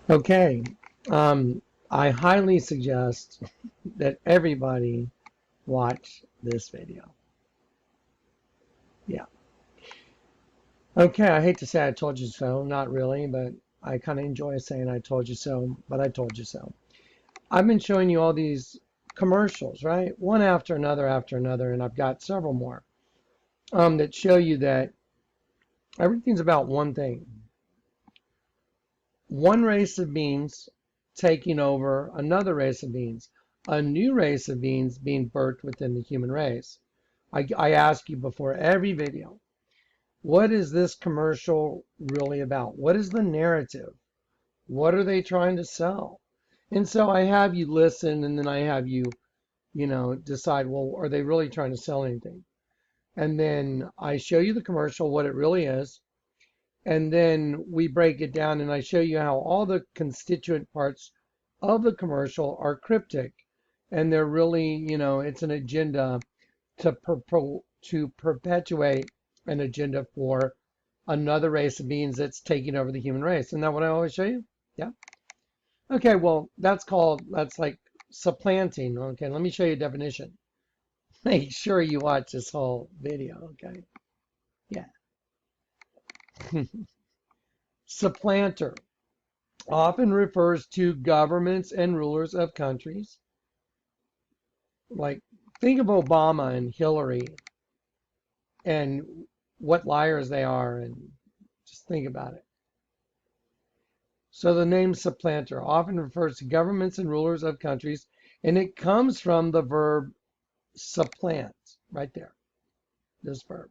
Okay, I highly suggest that everybody watch this video. Yeah. Okay, I hate to say I told you so, not really, but I kind of enjoy saying I told you so, but I told you so. I've been showing you all these commercials, right? One after another, and I've got several more that show you that everything's about one thing. One race of beings taking over another race of beings, a new race of beings being birthed within the human race. I ask you before every video, what is this commercial really about? What is the narrative? What are they trying to sell? And so I have you listen, and then I have you, decide, well, are they really trying to sell anything? And then I show you the commercial, what it really is. And then we break it down and I show you how all the constituent parts of the commercial are cryptic. And they're really, it's an agenda to perpetuate an agenda for another race of beings that's taking over the human race. Isn't that what I always show you? Yeah. Okay, well, that's like supplanting. Okay, let me show you a definition. Make sure you watch this whole video, okay? Yeah. Supplanter often refers to governments and rulers of countries. Like, think of Obama and Hillary and what liars they are, and just think about it. So the name supplanter often refers to governments and rulers of countries, and it comes from the verb supplant, right there, this verb,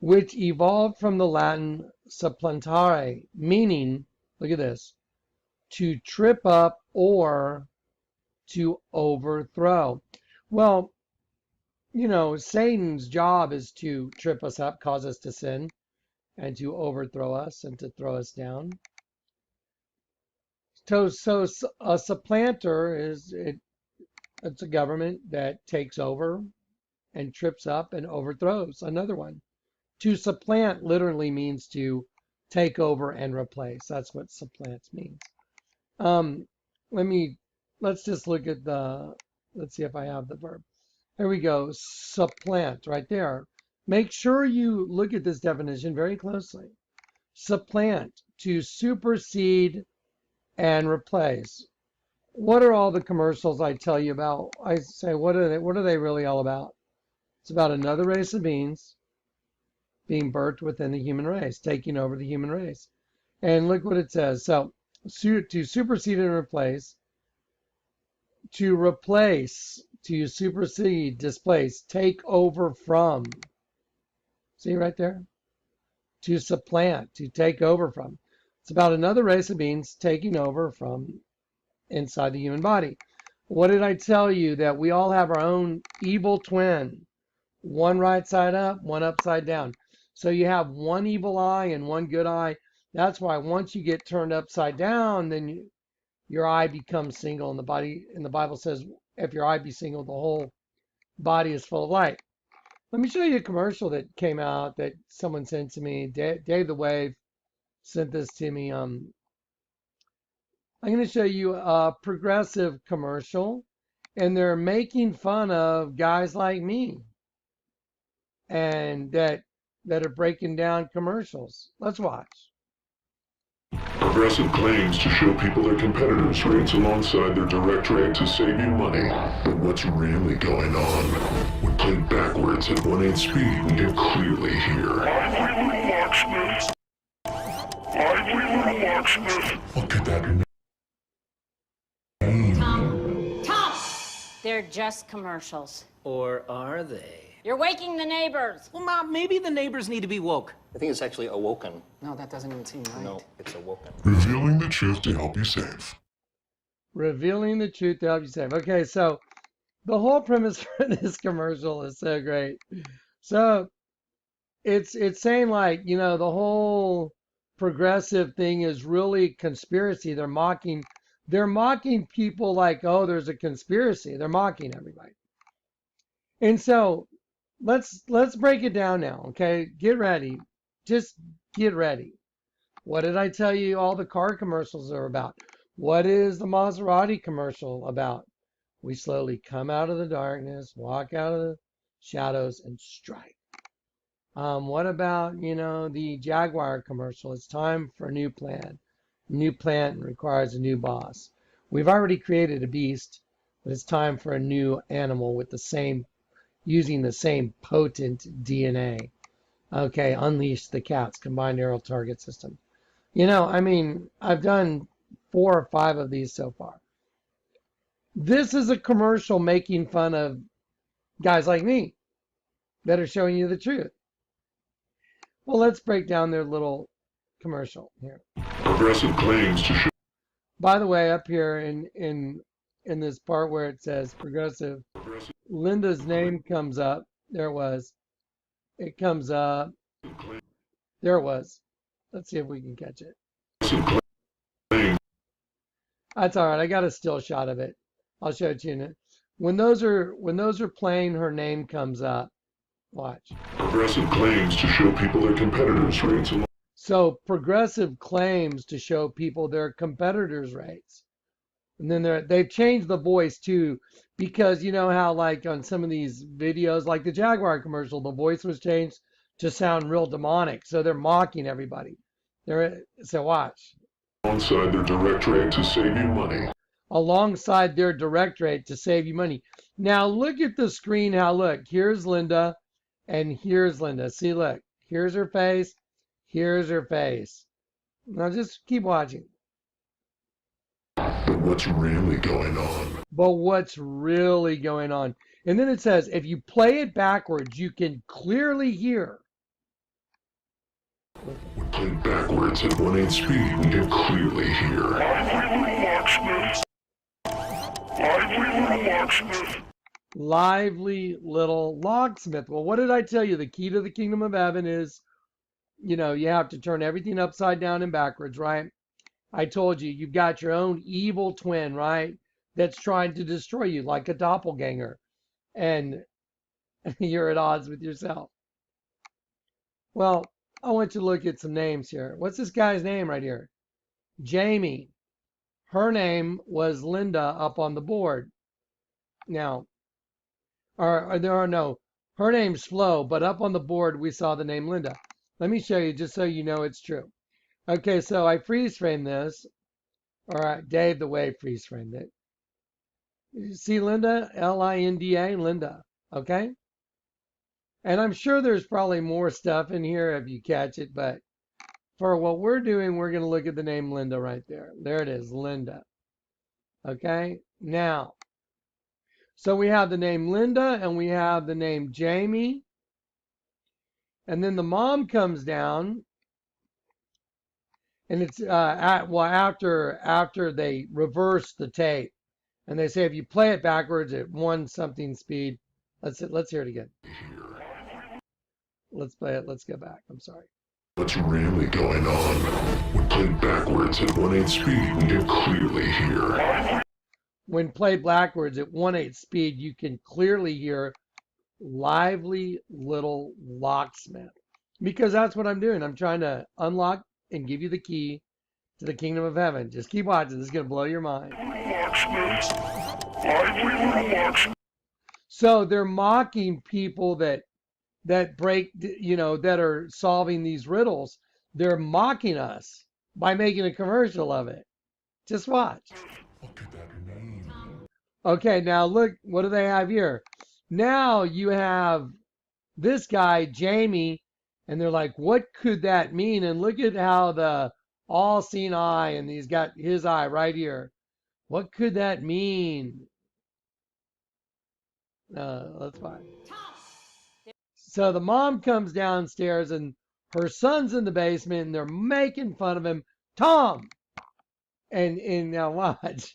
which evolved from the Latin supplantare, meaning, look at this, to trip up or to overthrow. Well, Satan's job is to trip us up, cause us to sin, and to overthrow us and to throw us down. So a supplanter it's a government that takes over and trips up and overthrows another one. To supplant literally means to take over and replace. That's what supplant means. Um, let's just look at let's see if I have the verb. Here we go, supplant right there. Make sure you look at this definition very closely. Supplant, to supersede and replace. What are all the commercials I tell you about? I say, what are they really all about? It's about another race of beings being birthed within the human race, taking over the human race. And look what it says. So, to supersede and replace, to replace, to supersede, displace, take over from. See right there? To supplant, to take over from. It's about another race of beings taking over from inside the human body. What did I tell you? That we all have our own evil twin. One right side up, one upside down. So you have one evil eye and one good eye. That's why once you get turned upside down, then your eye becomes single, and the Bible says, if your eye be single, the whole body is full of light. Let me show you a commercial that came out that someone sent to me. Dave the Wave sent this to me. I'm going to show you a progressive commercial, and they're making fun of guys like me and that are breaking down commercials. Let's watch. Progressive claims to show people their competitors' rates alongside their direct rate to save you money. But what's really going on? When played backwards at 1/8 speed, we can clearly hear. Lively little locksmith. Lively little locksmith. What could that mean? Tom! They're just commercials. Or are they? You're waking the neighbors. Well, Mom, maybe the neighbors need to be woke. I think it's actually awoken. No, that doesn't even seem right. No, it's awoken. Revealing the truth to help you save. Revealing the truth to help you save. Okay, so the whole premise for this commercial is so great. So it's saying, like, the whole progressive thing is really conspiracy. They're mocking people like, oh, there's a conspiracy. They're mocking everybody. And so let's break it down now, okay? Get ready. Just get ready. What did I tell you all the car commercials are about? What is the Maserati commercial about? We slowly come out of the darkness, walk out of the shadows, and strike. What about, the Jaguar commercial? It's time for a new plan. New plant requires a new boss. We've already created a beast, but it's time for a new animal with using the same potent DNA. Okay, unleash the cats, combined aerial target system. I've done 4 or 5 of these so far. This is a commercial making fun of guys like me that are showing you the truth. Well, let's break down their little commercial here. Progressive claims to show. By the way, up here in this part where it says progressive, Linda's name comes up. There it was. It comes up. There it was. Let's see if we can catch it. That's all right. I got a still shot of it. I'll show it to you. When those are playing, her name comes up. Watch. Progressive claims to show people their competitors' rates. So Progressive claims to show people their competitors' rates. And then they've changed the voice too, because you know how like on some of these videos, like the Jaguar commercial, the voice was changed to sound real demonic. So they're mocking everybody. So watch. Alongside their direct rate to save you money. Alongside their direct rate to save you money. Now look at the screen. Look, here's Linda and here's Linda. See, look, here's her face. Here's her face. Now just keep watching. But what's really going on? And then it says, if you play it backwards, you can clearly hear. When played backwards at 1/8 speed, we can clearly hear. Lively little locksmith. Well, what did I tell you? The key to the kingdom of heaven is, you have to turn everything upside down and backwards, right? I told you, you've got your own evil twin, right? That's trying to destroy you like a doppelganger. And you're at odds with yourself. Well, I want you to look at some names here. What's this guy's name right here? Jamie. Her name was Linda up on the board. Now, her name's Flo, but up on the board we saw the name Linda. Let me show you just so you know it's true. Okay, so I freeze framed this. All right, Dave the Wave freeze framed it. You see Linda? Linda, Linda. Okay? And I'm sure there's probably more stuff in here if you catch it, but for what we're doing, we're going to look at the name Linda right there. There it is, Linda. Okay? Now, so we have the name Linda and we have the name Jamie. And then the mom comes down. And it's after they reverse the tape, and they say if you play it backwards at 1 something speed, let's hear it again. Let's play it. Let's go back. I'm sorry. What's really going on? When played backwards at 1/8 speed, we can clearly hear. When played backwards at 1/8 speed, you can clearly hear lively little locksmith, because that's what I'm doing. I'm trying to unlock and give you the key to the kingdom of heaven. Just keep watching. This is going to blow your mind. So they're mocking people that break, that are solving these riddles. They're mocking us by making a commercial of it. Just watch. What could that mean? Okay, now look, what do they have here? Now you have this guy, Jamie, and they're like, what could that mean? And look at how the all-seeing eye, and he's got his eye right here. What could that mean? That's fine. So the mom comes downstairs, and her son's in the basement, and they're making fun of him. Tom! And now watch.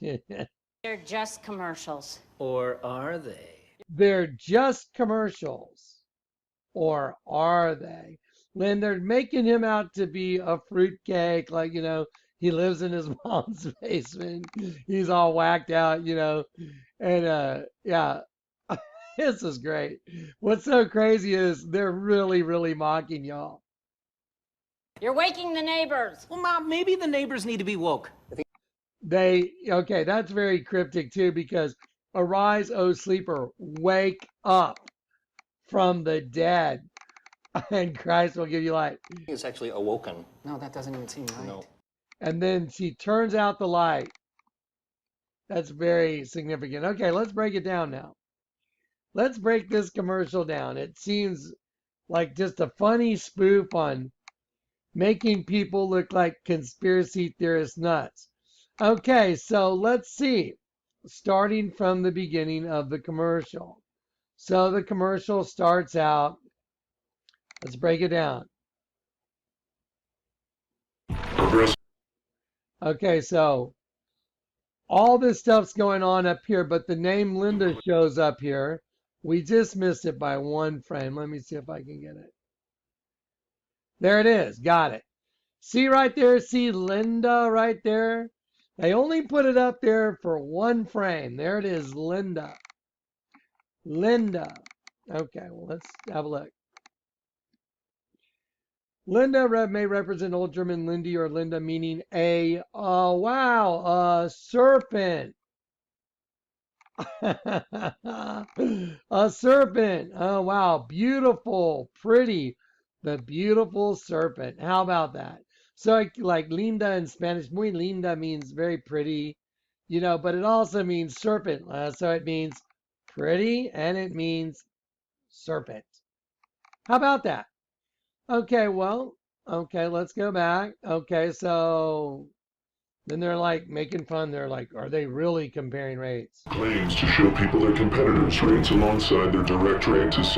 They're just commercials. Or are they? They're just commercials. Or are they? Lynn, they're making him out to be a fruitcake, like, he lives in his mom's basement. He's all whacked out, and yeah, this is great. What's so crazy is they're really, really mocking y'all. You're waking the neighbors. Well, Mom, maybe the neighbors need to be woke. Okay, that's very cryptic too, because arise, O sleeper, wake up from the dead, and Christ will give you light. It's actually awoken. No, that doesn't even seem right. No. And then she turns out the light. That's very significant. Okay, let's break it down now. Let's break this commercial down. It seems like just a funny spoof on making people look like conspiracy theorist nuts. Okay, so let's see. Starting from the beginning of the commercial. So the commercial starts out. Let's break it down. Progressive Okay, so all this stuff's going on up here, but the name Linda shows up here. We just missed it by one frame. Let me see if I can get it. There it is. Got it. See right there? See Linda right there? They only put it up there for one frame. There it is, Linda. Linda. Okay, well, let's have a look. Linda may represent Old German Lindy or Linda, meaning a serpent. A serpent. Oh, wow. Beautiful, pretty. The beautiful serpent. How about that? So, like linda in Spanish, muy linda means very pretty, but it also means serpent. So it means pretty and it means serpent. How about that? Okay, well, okay, let's go back. Okay, so then they're like making fun. They're like, are they really comparing rates? claims to show people their competitors' rates alongside their direct rate to save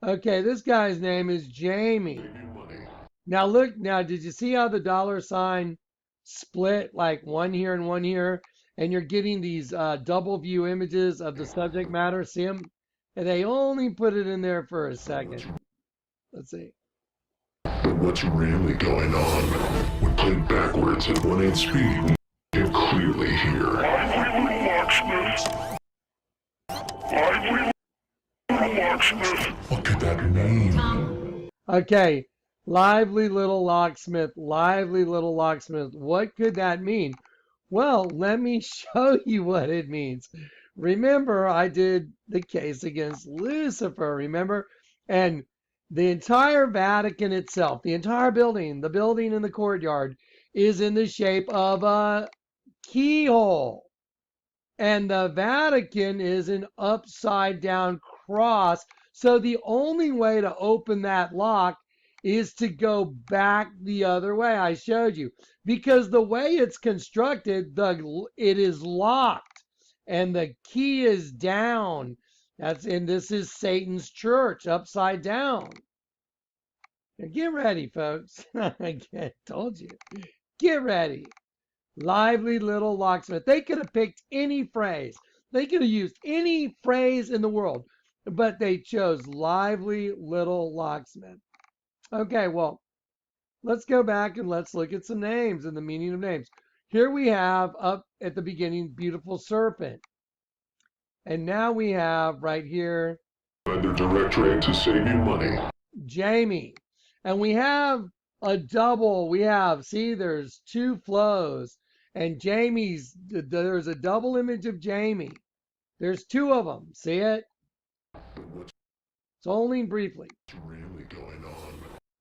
Okay, this guy's name is Jamie. you money. Now look, did you see how the dollar sign split like one here and one here? And you're getting these double view images of the subject matter. See them? And they only put it in there for a second. Let's see. But what's really going on? When played backwards at 1/8 speed, you can clearly hear. What could that mean? Okay, lively little locksmith, lively little locksmith. What could that mean? Well, let me show you what it means. Remember, I did the case against Lucifer, remember? And the entire Vatican itself, the entire building, the building in the courtyard, is in the shape of a keyhole. And the Vatican is an upside down cross. So the only way to open that lock is to go back the other way. I showed you. Because the way it's constructed, it is locked and the key is down. And this is Satan's church upside down. Now get ready, folks. I told you. Get ready. Lively little locksmith. They could have picked any phrase. They could have used any phrase in the world, but they chose lively little locksmith. Okay, well, let's go back and let's look at some names and the meaning of names. Here we have up at the beginning, beautiful serpent. And now we have right here, Their direct rate to save you money. Jamie. And we have a double. See, there's two flows. And there's a double image of Jamie. There's two of them. See it? It's only briefly. What's really going on?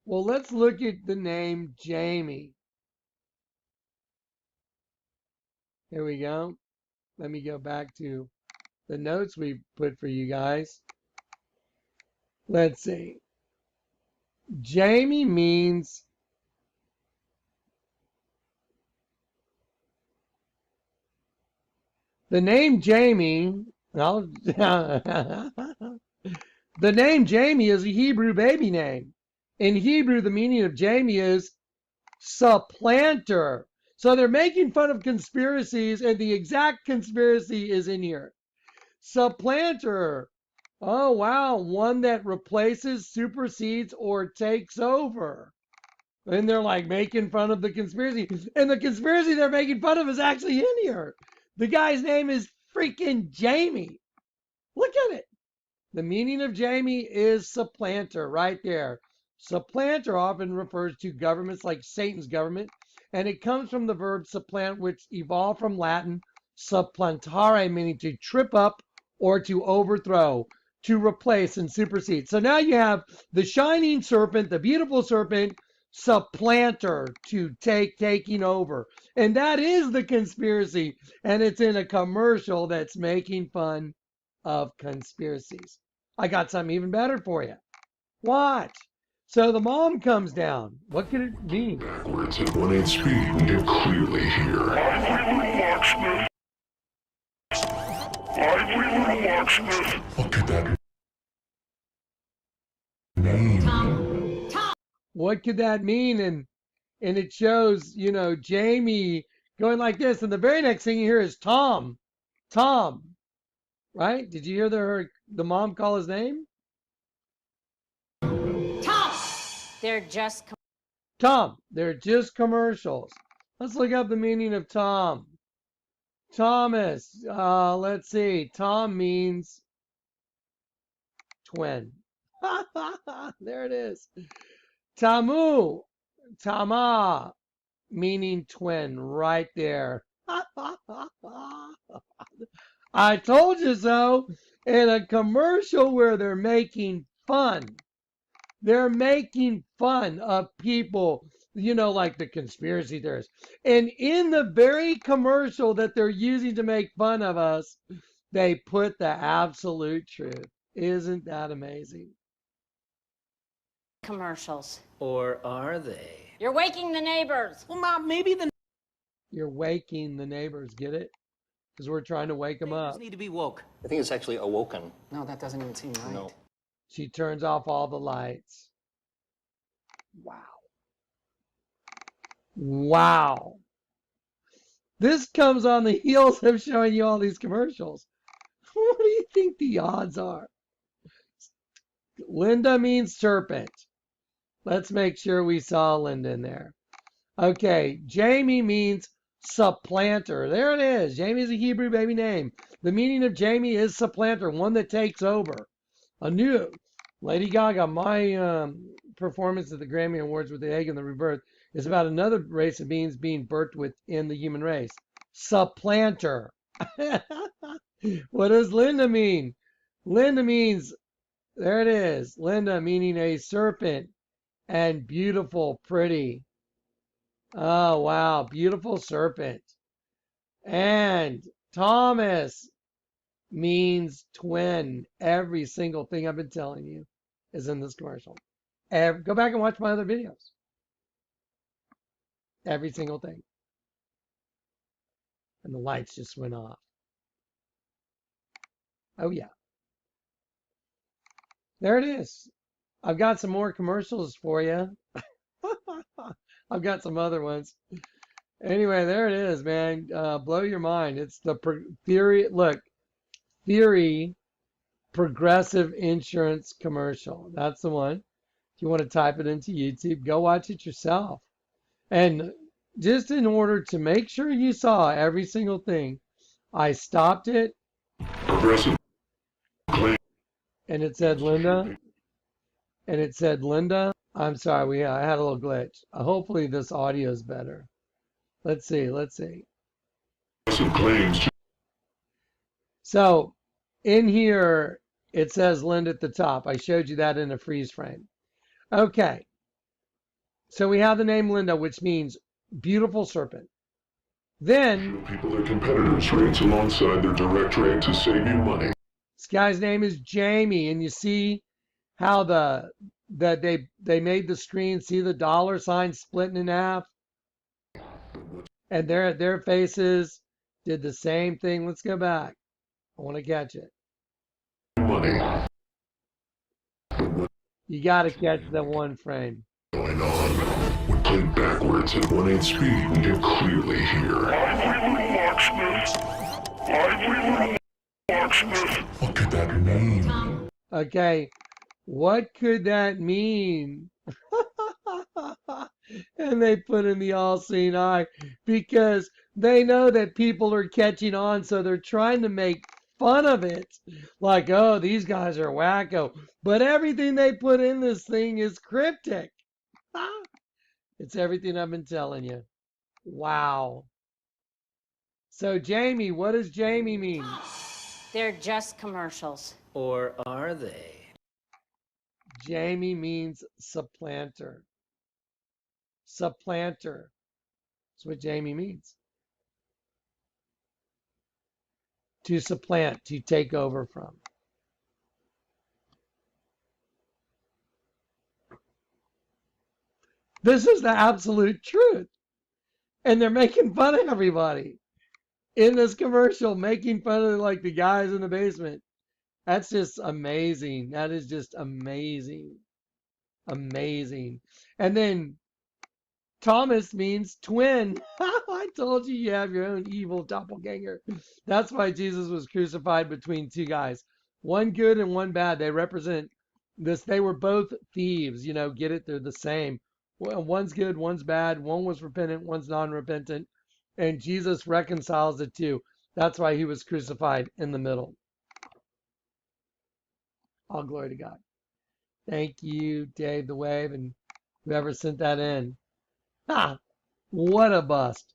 Well, let's look at the name Jamie. Here we go. Let me go back to the notes we put for you guys. Let's see. Jamie means the name Jamie. Well, the name Jamie is a Hebrew baby name. In Hebrew, the meaning of Jamie is supplanter. So they're making fun of conspiracies, and the exact conspiracy is in here. Supplanter. Oh, wow. One that replaces, supersedes, or takes over. And they're like making fun of the conspiracy. And the conspiracy they're making fun of is actually in here. The guy's name is freaking Jamie. Look at it. The meaning of Jamie is supplanter right there. Supplanter often refers to governments like Satan's government, and it comes from the verb supplant, which evolved from Latin supplantare, meaning to trip up or to overthrow, to replace and supersede. So now you have the shining serpent, the beautiful serpent, supplanter, to taking over. And that is the conspiracy. And it's in a commercial that's making fun of conspiracies. I got something even better for you. Watch. So the mom comes down. What could it mean? Backwards at 1/8 speed, we can clearly hear. What could that mean? What could that mean? And it shows, Jamie going like this. And the very next thing you hear is Tom. Tom. Right? Did you hear the mom call his name? Tom! They're just Tom. They're just commercials. Let's look up the meaning of Tom. Thomas. Let's see. Tom means twin. There it is. Tamu. Tama. Meaning twin. Right there. I told you so. In a commercial where they're making fun. They're making fun of people, like the conspiracy theorists. And in the very commercial that they're using to make fun of us, they put the absolute truth. Isn't that amazing? commercials. Or are they? You're waking the neighbors. Well, Mom, maybe the You're waking the neighbors, get it? Because we're trying to wake them neighbors up. need to be woke. I think it's actually awoken. No, that doesn't even seem right. No. She turns off all the lights. Wow. Wow. This comes on the heels of showing you all these commercials. What do you think the odds are? Linda means serpent. Let's make sure we saw Linda in there. Okay, Jamie means supplanter. There it is. Jamie is a Hebrew baby name. The meaning of Jamie is supplanter, one that takes over. A new Lady Gaga, my performance at the Grammy Awards with the egg and the rebirth is about another race of beings being birthed within the human race. Supplanter. What does Linda mean? Linda means, there it is. Linda meaning a serpent and beautiful, pretty. Oh, wow. Beautiful serpent. And Thomas means twin. Every single thing I've been telling you is in this commercial. Go back and watch my other videos. Every single thing. And the lights just went off. Oh, yeah. There it is. I've got some more commercials for you. I've got some other ones. Anyway, there it is, man. Blow your mind. It's the theory. Look, theory progressive insurance commercial. That's the one. If you want to type it into YouTube, go watch it yourself. And just in order to make sure you saw every single thing, I stopped it. Progressive claim. And it said Linda. And it said Linda. I'm sorry, I had a little glitch. Hopefully this audio is better. Let's see. Progressive claims. So in here, it says Linda at the top. I showed you that in a freeze frame. Okay. So we have the name Linda, which means beautiful serpent. Then People are competitors rates alongside their direct rate to save you money. this guy's name is Jamie, and you see how they made the screen, see the dollar sign splitting in half, and their faces did the same thing. Let's go back. I want to catch it. Money. You got to catch that one frame. Going on. When played backwards at 1/8 speed, we can clearly hear. What could that mean? Okay, what could that mean? And they put in the all-seeing eye because they know that people are catching on, so they're trying to make fun of it. Like, oh, these guys are wacko. But everything they put in this thing is cryptic. Ah, it's everything I've been telling you. Wow. So, Jamie, what does Jamie mean? They're just commercials. Or are they? Jamie means supplanter. Supplanter. That's what Jamie means. To supplant, to take over from. This is the absolute truth. And they're making fun of everybody in this commercial, making fun of like the guys in the basement. That's just amazing. That is just amazing. Amazing. And then Thomas means twin. I told you you have your own evil doppelganger. That's why Jesus was crucified between two guys, one good and one bad. They represent this. They were both thieves. You know, get it? They're the same. Well, one's good, one's bad. One was repentant, one's non-repentant. And Jesus reconciles the two. That's why he was crucified in the middle. All glory to God. Thank you, Dave the Wave, and whoever sent that in. Ha! What a bust.